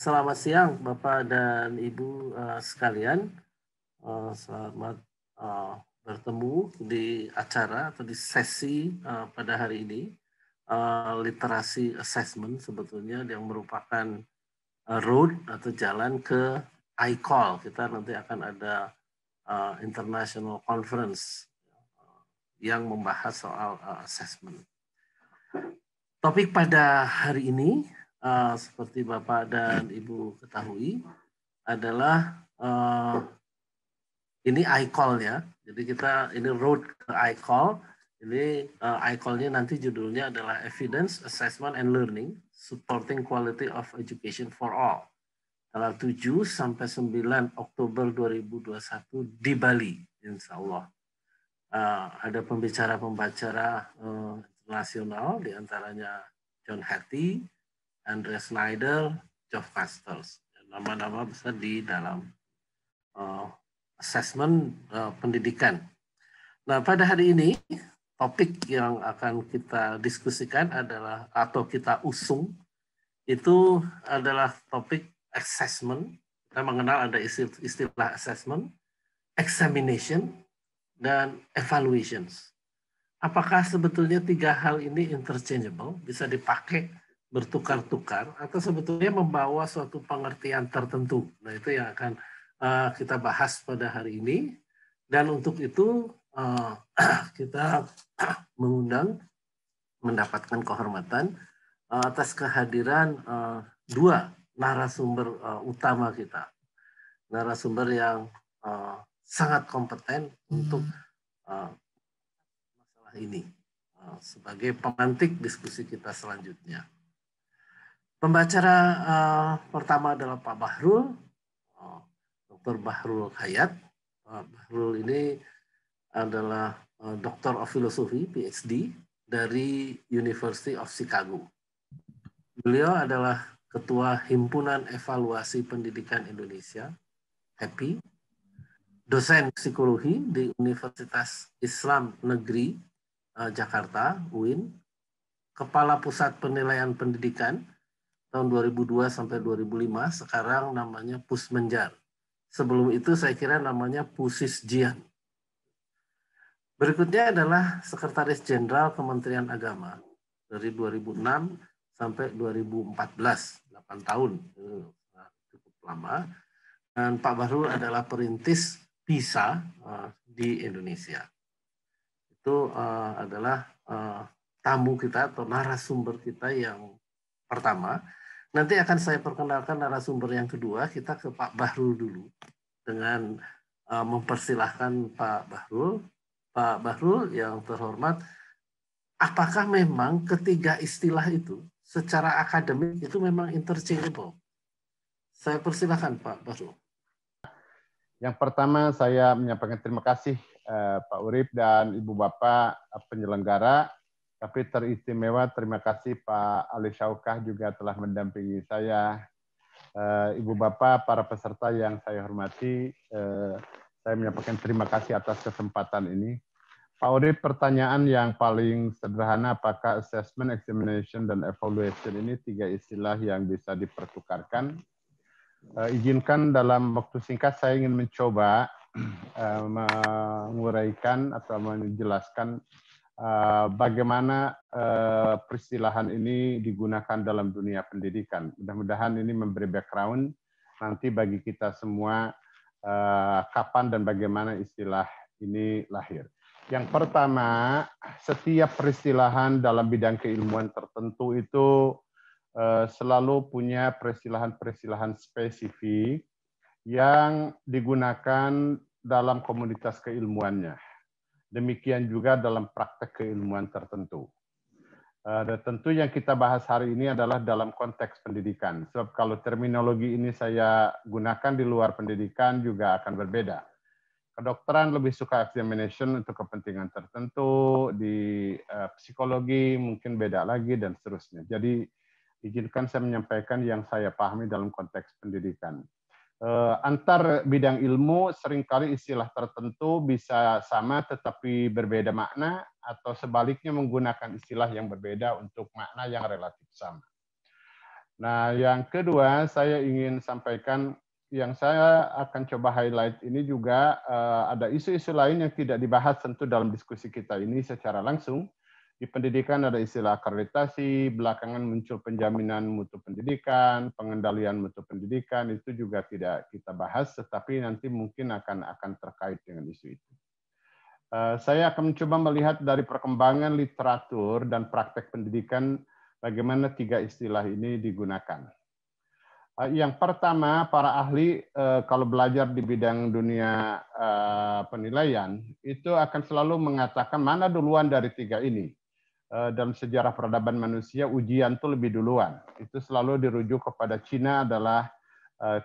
Selamat siang Bapak dan Ibu sekalian. Selamat bertemu di acara atau di sesi pada hari ini. Literasi assessment sebetulnya yang merupakan road atau jalan ke ICOL. Kita nanti akan ada international conference yang membahas soal assessment. Topik pada hari ini seperti Bapak dan Ibu ketahui adalah ini ICOL-nya. Jadi kita ini road ke ICOL. Ini ICOL-nya nanti judulnya adalah Evidence, Assessment and Learning Supporting Quality of Education for All. Tanggal 7 sampai 9 Oktober 2021 di Bali, insya Allah. Ada pembicara-pembicara internasional, diantaranya John Hattie, Andreas Snyder, Geoff Masters. Nama-nama besar di dalam assessment pendidikan. Nah, pada hari ini topik yang akan kita diskusikan adalah atau kita usung itu adalah topik assessment. Kita mengenal ada istilah assessment, examination, dan evaluations. Apakah sebetulnya tiga hal ini interchangeable, bisa dipakai bertukar-tukar, atau sebetulnya membawa suatu pengertian tertentu? Nah, itu yang akan kita bahas pada hari ini. Dan untuk itu kita mendapatkan kehormatan atas kehadiran dua narasumber utama kita. Narasumber yang sangat kompeten untuk masalah ini sebagai pemantik diskusi kita selanjutnya. Pembicara pertama adalah Pak Bahrul, Dr. Bahrul Hayat. Pak Bahrul ini adalah Doctor of Philosophy, PhD, dari University of Chicago. Beliau adalah Ketua Himpunan Evaluasi Pendidikan Indonesia, HEPI, dosen psikologi di Universitas Islam Negeri Jakarta, UIN, Kepala Pusat Penilaian Pendidikan tahun 2002 sampai 2005, sekarang namanya Pusmenjar. Sebelum itu saya kira namanya Pusisjian. Berikutnya adalah Sekretaris Jenderal Kementerian Agama dari 2006 sampai 2014, 8 tahun, cukup lama. Dan Pak Bahrul adalah perintis PISA di Indonesia. Itu adalah tamu kita atau narasumber kita yang pertama. Nanti akan saya perkenalkan narasumber yang kedua, kita ke Pak Bahrul dulu dengan mempersilahkan Pak Bahrul. Pak Bahrul yang terhormat, apakah memang ketiga istilah itu secara akademik itu memang interchangeable? Saya persilahkan Pak Bahrul. Yang pertama saya menyampaikan terima kasih Pak Urip dan Ibu Bapak penyelenggara. Tapi teristimewa terima kasih Pak Ali Syaukah juga telah mendampingi saya. Ibu Bapak, para peserta yang saya hormati, saya menyampaikan terima kasih atas kesempatan ini. Pak Urip, pertanyaan yang paling sederhana, apakah assessment, examination, dan evaluation ini tiga istilah yang bisa dipertukarkan? Izinkan dalam waktu singkat saya ingin mencoba menguraikan atau menjelaskan bagaimana peristilahan ini digunakan dalam dunia pendidikan. Mudah-mudahan ini memberi background nanti bagi kita semua kapan dan bagaimana istilah ini lahir. Yang pertama, setiap peristilahan dalam bidang keilmuan tertentu itu selalu punya peristilahan spesifik yang digunakan dalam komunitas keilmuannya. Demikian juga dalam praktek keilmuan tertentu. Dan tentu yang kita bahas hari ini adalah dalam konteks pendidikan. Sebab kalau terminologi ini saya gunakan di luar pendidikan juga akan berbeda. Kedokteran lebih suka examination untuk kepentingan tertentu, di psikologi mungkin beda lagi, dan seterusnya. Jadi izinkan saya menyampaikan yang saya pahami dalam konteks pendidikan. Antar bidang ilmu seringkali istilah tertentu bisa sama tetapi berbeda makna, atau sebaliknya menggunakan istilah yang berbeda untuk makna yang relatif sama. Nah, yang kedua saya ingin sampaikan, yang saya akan coba highlight ini juga ada isu-isu lain yang tidak dibahas tentu dalam diskusi kita ini secara langsung. Di pendidikan ada istilah akreditasi, belakangan muncul penjaminan mutu pendidikan, pengendalian mutu pendidikan, itu juga tidak kita bahas, tetapi nanti mungkin akan terkait dengan isu itu. Saya akan mencoba melihat dari perkembangan literatur dan praktek pendidikan bagaimana tiga istilah ini digunakan. Yang pertama, para ahli kalau belajar di bidang dunia penilaian, itu akan selalu mengatakan mana duluan dari tiga ini. Dalam sejarah peradaban manusia, ujian itu lebih duluan. Itu selalu dirujuk kepada Cina adalah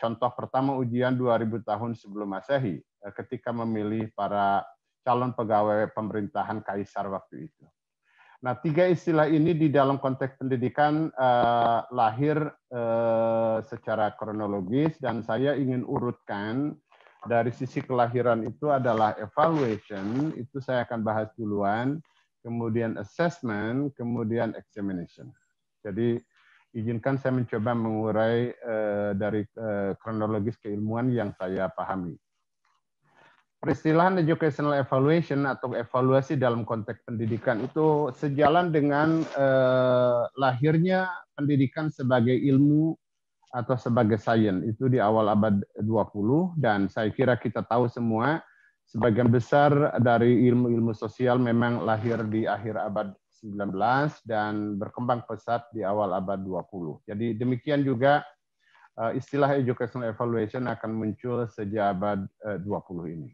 contoh pertama ujian 2000 tahun sebelum Masehi, ketika memilih para calon pegawai pemerintahan kaisar waktu itu. Nah, tiga istilah ini di dalam konteks pendidikan lahir secara kronologis, dan saya ingin urutkan dari sisi kelahiran itu adalah evaluation, itu saya akan bahas duluan, kemudian assessment, kemudian examination. Jadi izinkan saya mencoba mengurai dari kronologis keilmuan yang saya pahami. Peristilahan educational evaluation atau evaluasi dalam konteks pendidikan itu sejalan dengan lahirnya pendidikan sebagai ilmu atau sebagai sains itu di awal abad 20, dan saya kira kita tahu semua sebagian besar dari ilmu-ilmu sosial memang lahir di akhir abad 19 dan berkembang pesat di awal abad 20. Jadi demikian juga istilah educational evaluation akan muncul sejak abad 20 ini.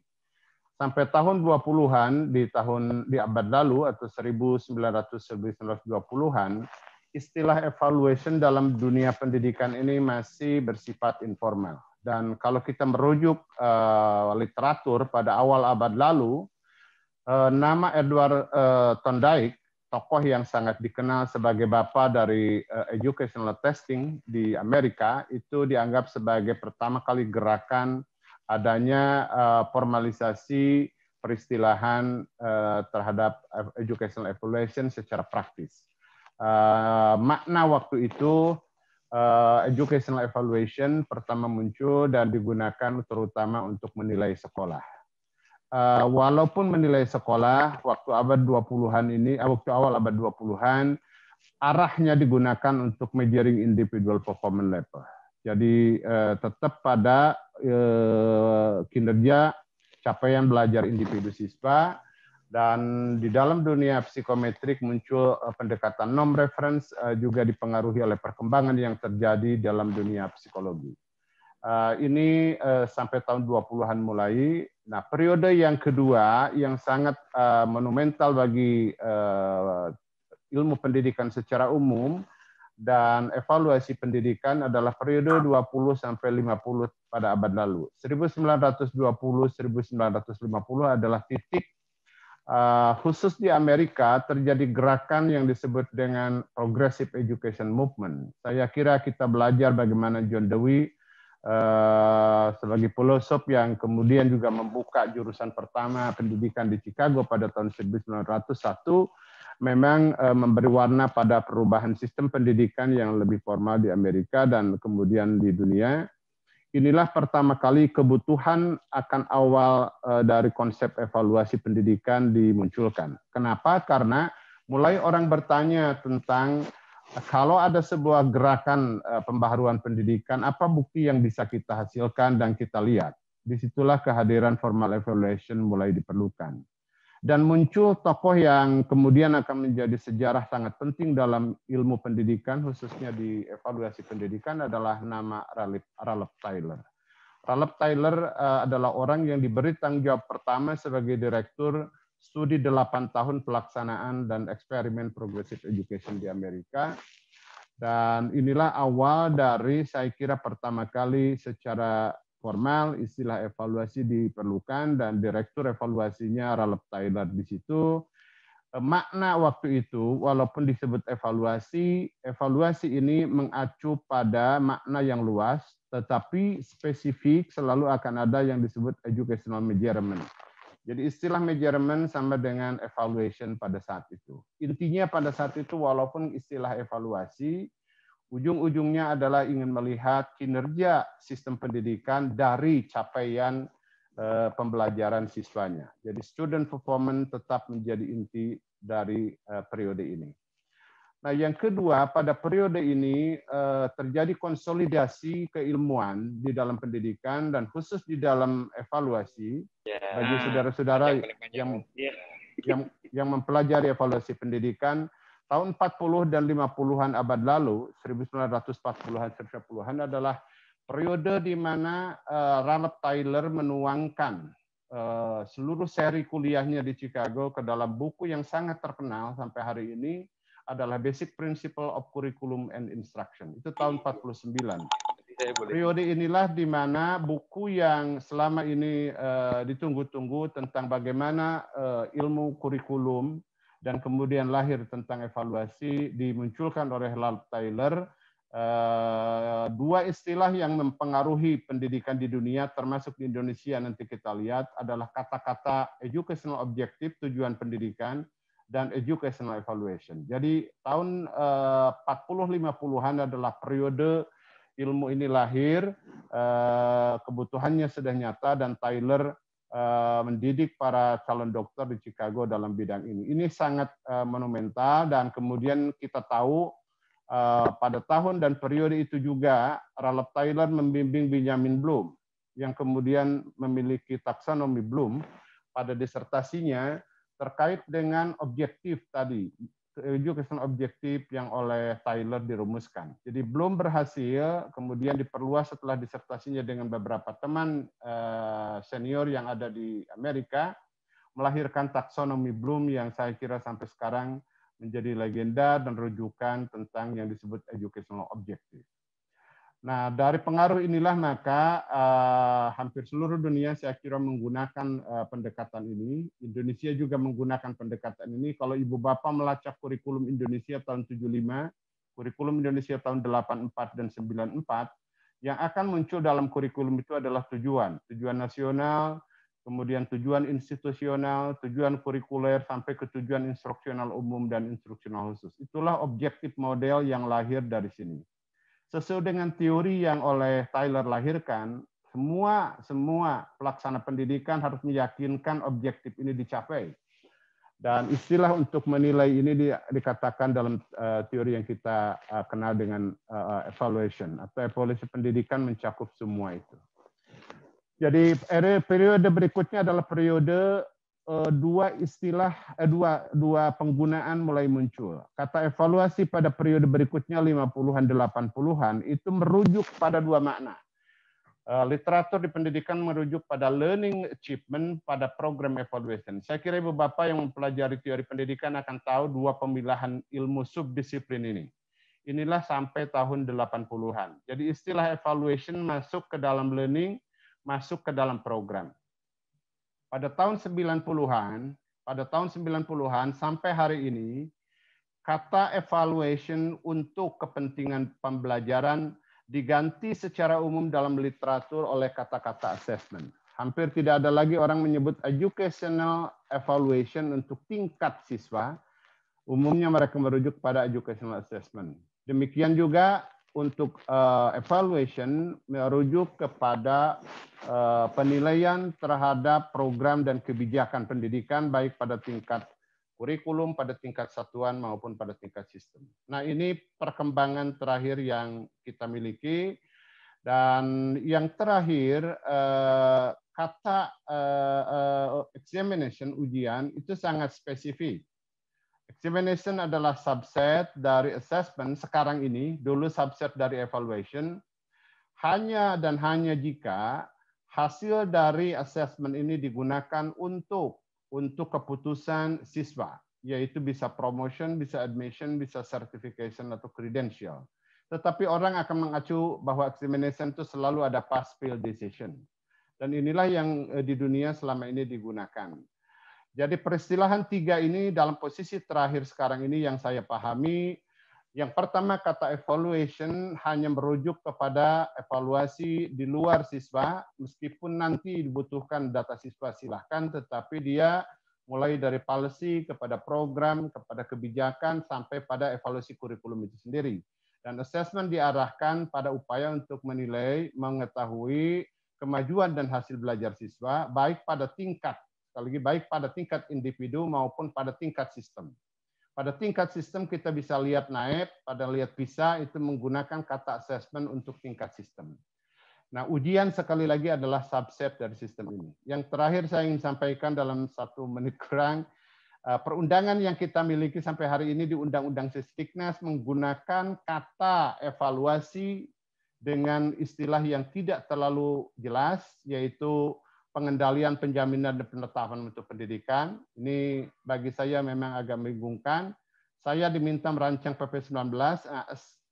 Sampai tahun 20-an, di abad lalu atau 1920-an, istilah evaluation dalam dunia pendidikan ini masih bersifat informal. Dan kalau kita merujuk literatur pada awal abad lalu, nama Edward Thorndike, tokoh yang sangat dikenal sebagai bapa dari educational testing di Amerika, itu dianggap sebagai pertama kali gerakan adanya formalisasi peristilahan terhadap educational evaluation secara praktis. Makna waktu itu educational evaluation pertama muncul dan digunakan terutama untuk menilai sekolah. Walaupun menilai sekolah waktu abad 20-an ini, waktu awal abad 20-an, arahnya digunakan untuk measuring individual performance level. Jadi tetap pada kinerja capaian belajar individu siswa, dan di dalam dunia psikometrik muncul pendekatan norm reference juga dipengaruhi oleh perkembangan yang terjadi dalam dunia psikologi. Ini sampai tahun 20-an mulai. Nah, periode yang kedua yang sangat monumental bagi ilmu pendidikan secara umum dan evaluasi pendidikan adalah periode 20 sampai 50 pada abad lalu. 1920-1950 adalah titik khusus di Amerika terjadi gerakan yang disebut dengan Progressive Education Movement. Saya kira kita belajar bagaimana John Dewey sebagai filosof yang kemudian juga membuka jurusan pertama pendidikan di Chicago pada tahun 1901, memang memberi warna pada perubahan sistem pendidikan yang lebih formal di Amerika dan kemudian di dunia. Inilah pertama kali kebutuhan akan awal dari konsep evaluasi pendidikan dimunculkan. Kenapa? Karena mulai orang bertanya tentang kalau ada sebuah gerakan pembaharuan pendidikan, apa bukti yang bisa kita hasilkan dan kita lihat. Disitulah kehadiran formal evaluation mulai diperlukan. Dan muncul tokoh yang kemudian akan menjadi sejarah sangat penting dalam ilmu pendidikan, khususnya di evaluasi pendidikan, adalah nama Ralph Tyler. Ralph Tyler adalah orang yang diberi tanggung jawab pertama sebagai direktur studi 8 tahun pelaksanaan dan eksperimen progressive education di Amerika. Dan inilah awal dari, saya kira pertama kali secara formal istilah evaluasi diperlukan, dan direktur evaluasinya Ralph Tyler di situ. Makna waktu itu, walaupun disebut evaluasi, evaluasi ini mengacu pada makna yang luas, tetapi spesifik selalu akan ada yang disebut educational measurement. Jadi istilah measurement sama dengan evaluation pada saat itu. Intinya pada saat itu, walaupun istilah evaluasi, Ujung-ujungnya adalah ingin melihat kinerja sistem pendidikan dari capaian pembelajaran siswanya. Jadi student performance tetap menjadi inti dari periode ini. Nah, yang kedua, pada periode ini terjadi konsolidasi keilmuan di dalam pendidikan dan khusus di dalam evaluasi bagi saudara-saudara yang mempelajari evaluasi pendidikan tahun 40 dan 50-an abad lalu, 1940-an, 1940-an adalah periode di mana Ralph Tyler menuangkan seluruh seri kuliahnya di Chicago ke dalam buku yang sangat terkenal sampai hari ini, adalah Basic Principle of Curriculum and Instruction. Itu tahun 49. Periode inilah di mana buku yang selama ini ditunggu-tunggu tentang bagaimana ilmu kurikulum dan kemudian lahir tentang evaluasi dimunculkan oleh Ralph Tyler. Dua istilah yang mempengaruhi pendidikan di dunia, termasuk di Indonesia nanti kita lihat, adalah kata-kata educational objective, tujuan pendidikan, dan educational evaluation. Jadi tahun 40-50-an adalah periode ilmu ini lahir, kebutuhannya sudah nyata, dan Tyler mendidik para calon dokter di Chicago dalam bidang ini. Ini sangat monumental, dan kemudian kita tahu pada tahun dan periode itu juga Ralph Tyler membimbing Benjamin Bloom, yang kemudian memiliki taksonomi Bloom pada disertasinya terkait dengan objektif tadi, education objektif yang oleh Tyler dirumuskan. Jadi belum berhasil, kemudian diperluas setelah disertasinya dengan beberapa teman senior yang ada di Amerika, melahirkan taksonomi Bloom yang saya kira sampai sekarang menjadi legenda dan rujukan tentang yang disebut educational objective. Nah, dari pengaruh inilah maka hampir seluruh dunia saya kira menggunakan pendekatan ini. Indonesia juga menggunakan pendekatan ini. Kalau Ibu Bapak melacak kurikulum Indonesia tahun 75, kurikulum Indonesia tahun 84 dan 94, yang akan muncul dalam kurikulum itu adalah tujuan nasional, kemudian tujuan institusional, tujuan kurikuler, sampai ke tujuan instruksional umum dan instruksional khusus. Itulah objektif model yang lahir dari sini. Sesuai dengan teori yang oleh Tyler lahirkan, semua pelaksana pendidikan harus meyakinkan objektif ini dicapai. Dan istilah untuk menilai ini dikatakan dalam teori yang kita kenal dengan evaluation, atau evaluasi pendidikan mencakup semua itu. Jadi periode berikutnya adalah periode dua penggunaan mulai muncul. Kata evaluasi pada periode berikutnya 50-an 80-an itu merujuk pada dua makna. Literatur di pendidikan merujuk pada learning achievement pada program evaluation. Saya kira Ibu Bapak yang mempelajari teori pendidikan akan tahu dua pemilahan ilmu subdisiplin ini. Inilah sampai tahun 80-an. Jadi istilah evaluation masuk ke dalam learning, masuk ke dalam program. Pada tahun 90-an sampai hari ini, kata evaluation untuk kepentingan pembelajaran diganti secara umum dalam literatur oleh kata-kata assessment. Hampir tidak ada lagi orang menyebut educational evaluation untuk tingkat siswa. Umumnya mereka merujuk pada educational assessment. Demikian juga untuk evaluation merujuk kepada penilaian terhadap program dan kebijakan pendidikan baik pada tingkat kurikulum, pada tingkat satuan maupun pada tingkat sistem. Nah, ini perkembangan terakhir yang kita miliki. Dan yang terakhir, kata examination, ujian, itu sangat spesifik. Examination adalah subset dari assessment sekarang ini, dulu subset dari evaluation, hanya dan hanya jika hasil dari assessment ini digunakan untuk keputusan siswa, yaitu bisa promotion, bisa admission, bisa certification atau credential. Tetapi orang akan mengacu bahwa examination itu selalu ada pass-fail decision. Dan inilah yang di dunia selama ini digunakan. Jadi peristilahan tiga ini dalam posisi terakhir sekarang ini yang saya pahami, yang pertama kata evaluation hanya merujuk kepada evaluasi di luar siswa, meskipun nanti dibutuhkan data siswa silahkan, tetapi dia mulai dari policy kepada program, kepada kebijakan, sampai pada evaluasi kurikulum itu sendiri. Dan assessment diarahkan pada upaya untuk menilai, mengetahui kemajuan dan hasil belajar siswa, baik pada tingkat, sekali lagi baik pada tingkat individu maupun pada tingkat sistem. Pada tingkat sistem kita bisa lihat naik, pada lihat PISA itu menggunakan kata assessment untuk tingkat sistem. Nah, ujian sekali lagi adalah subset dari sistem ini. Yang terakhir saya ingin sampaikan dalam 1 menit kurang, perundangan yang kita miliki sampai hari ini di Undang-Undang Sisdiknas menggunakan kata evaluasi dengan istilah yang tidak terlalu jelas, yaitu pengendalian, penjaminan, dan penetapan untuk pendidikan. Ini bagi saya memang agak membingungkan. Saya diminta merancang PP 19,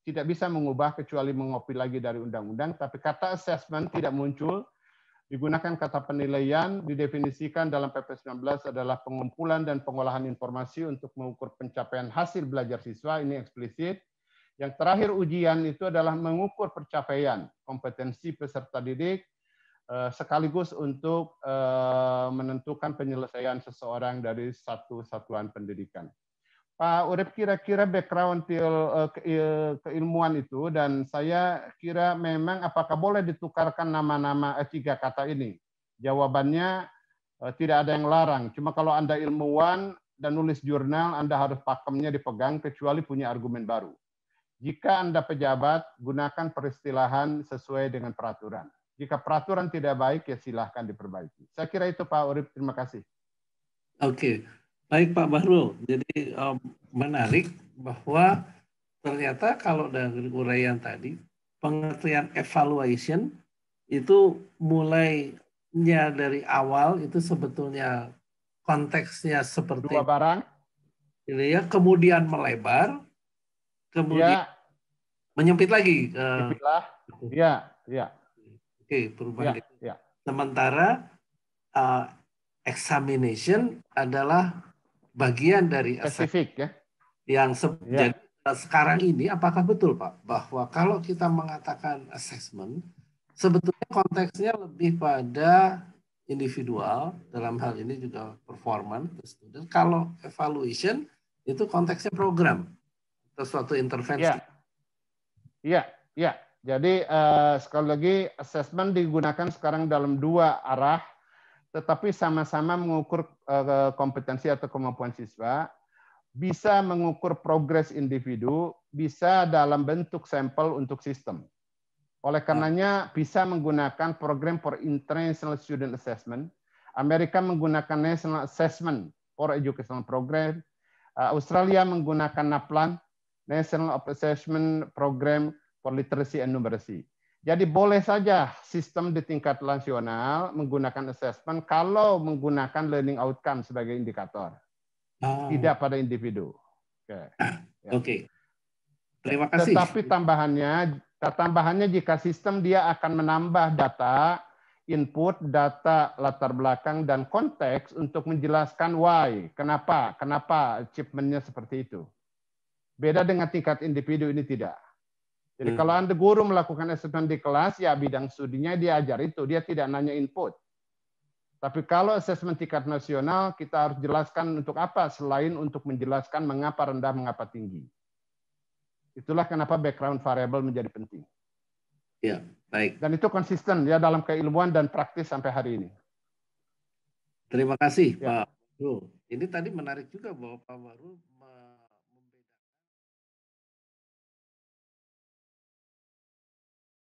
tidak bisa mengubah kecuali mengopi lagi dari undang-undang, tapi kata assessment tidak muncul, digunakan kata penilaian, didefinisikan dalam PP 19 adalah pengumpulan dan pengolahan informasi untuk mengukur pencapaian hasil belajar siswa, ini eksplisit. Yang terakhir ujian itu adalah mengukur pencapaian kompetensi peserta didik, sekaligus untuk menentukan penyelesaian seseorang dari satu satuan pendidikan. Pak Urip, kira-kira background keilmuan itu, dan saya kira memang apakah boleh ditukarkan nama-nama 3 kata ini? Jawabannya tidak ada yang larang. Cuma kalau Anda ilmuwan dan nulis jurnal, Anda harus pakemnya dipegang kecuali punya argumen baru. Jika Anda pejabat, gunakan peristilahan sesuai dengan peraturan. Jika peraturan tidak baik, ya silahkan diperbaiki. Saya kira itu Pak Urip, terima kasih. Oke, baik Pak Bahrul. Jadi menarik bahwa ternyata kalau dari uraian tadi, pengertian evaluation itu mulainya dari awal itu sebetulnya konteksnya seperti 2 barang. Ini ya, kemudian melebar, kemudian menyempit lagi. Dipilah. Ya. Oke, perubahan. Ya. Sementara examination adalah bagian dari spesifik ya. Yang jadi sekarang ini apakah betul Pak bahwa kalau kita mengatakan assessment sebetulnya konteksnya lebih pada individual, dalam hal ini juga performance student. Kalau evaluation itu konteksnya program atau suatu intervensi. Iya. Jadi sekali lagi assessment digunakan sekarang dalam 2 arah, tetapi sama-sama mengukur kompetensi atau kemampuan siswa, bisa mengukur progres individu, bisa dalam bentuk sampel untuk sistem. Oleh karenanya bisa menggunakan program for International Student Assessment, Amerika menggunakan National Assessment for Educational Program, Australia menggunakan NAPLAN, National Assessment Program for Literacy and Numeracy. Jadi boleh saja sistem di tingkat nasional menggunakan assessment kalau menggunakan learning outcome sebagai indikator. Tidak pada individu. Oke. Terima kasih. Tetapi tambahannya jika sistem dia akan menambah data, input, data latar belakang, dan konteks untuk menjelaskan why, kenapa achievement-nya seperti itu. Beda dengan tingkat individu ini tidak. Jadi kalau Anda guru melakukan assessment di kelas, ya bidang studinya dia ajar itu, dia tidak nanya input. Tapi kalau assessment tingkat nasional, kita harus jelaskan untuk apa, selain untuk menjelaskan mengapa rendah, mengapa tinggi. Itulah kenapa background variable menjadi penting. Ya, baik. Dan itu konsisten ya dalam keilmuan dan praktis sampai hari ini. Terima kasih Pak Bahrul. Ini tadi menarik juga bahwa Pak Bahrul